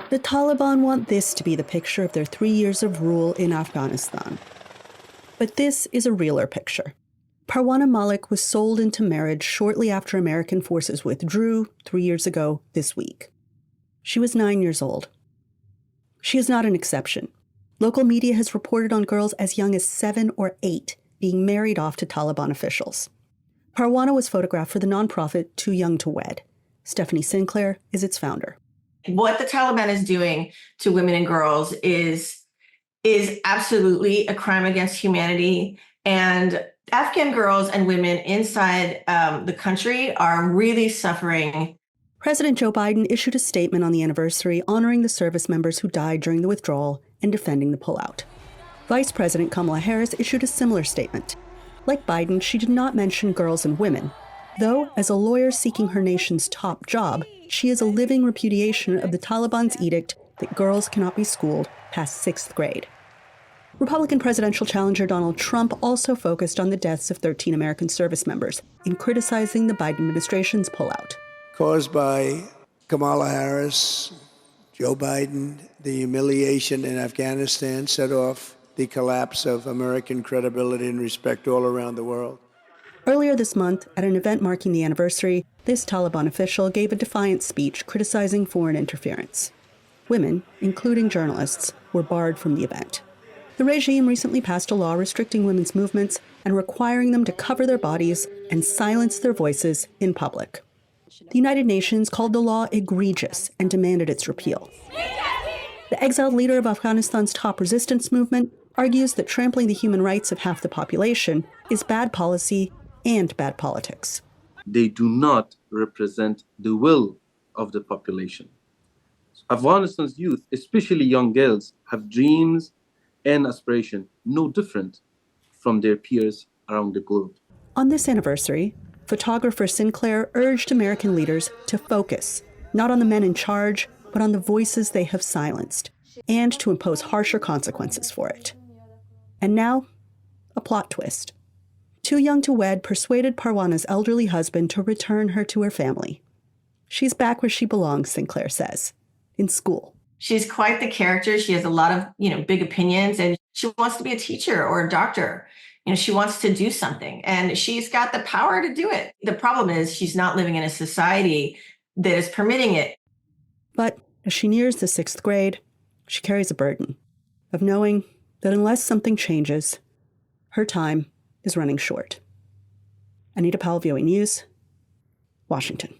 The Taliban want this to be the picture of their 3 years of rule in Afghanistan. But this is a realer picture. Parwana Malik was sold into marriage shortly after American forces withdrew 3 years ago this week. She was 9 years old. She is not an exception. Local media has reported on girls as young as 7 or 8 being married off to Taliban officials. Parwana was photographed for the nonprofit Too Young to Wed. Stephanie Sinclair is its founder. What the Taliban is doing to women and girls is absolutely a crime against humanity. And Afghan girls and women inside the country are really suffering. President Joe Biden issued a statement on the anniversary honoring the service members who died during the withdrawal and defending the pullout. Vice President Kamala Harris issued a similar statement. Like Biden, she did not mention girls and women, though as a lawyer seeking her nation's top job, she is a living repudiation of the Taliban's edict that girls cannot be schooled past 6th grade. Republican presidential challenger Donald Trump also focused on the deaths of 13 American service members in criticizing the Biden administration's pullout. Caused by Kamala Harris, Joe Biden, the humiliation in Afghanistan set off the collapse of American credibility and respect all around the world. Earlier this month, at an event marking the anniversary, this Taliban official gave a defiant speech criticizing foreign interference. Women, including journalists, were barred from the event. The regime recently passed a law restricting women's movements and requiring them to cover their bodies and silence their voices in public. The United Nations called the law egregious and demanded its repeal. The exiled leader of Afghanistan's top resistance movement argues that trampling the human rights of half the population is bad policy and bad politics. They do not represent the will of the population. Afghanistan's youth, especially young girls, have dreams and aspirations no different from their peers around the globe. On this anniversary, photographer Sinclair urged American leaders to focus not on the men in charge, but on the voices they have silenced, and to impose harsher consequences for it. And now, a plot twist. Too Young to Wed persuaded Parwana's elderly husband to return her to her family. She's back where she belongs, Sinclair says, in school. She's quite the character. She has a lot of, big opinions, and she wants to be a teacher or a doctor. She wants to do something, and she's got the power to do it. The problem is she's not living in a society that is permitting it. But as she nears the 6th grade, she carries a burden of knowing that unless something changes, her time is running short. Anita Powell, VOANews, Washington.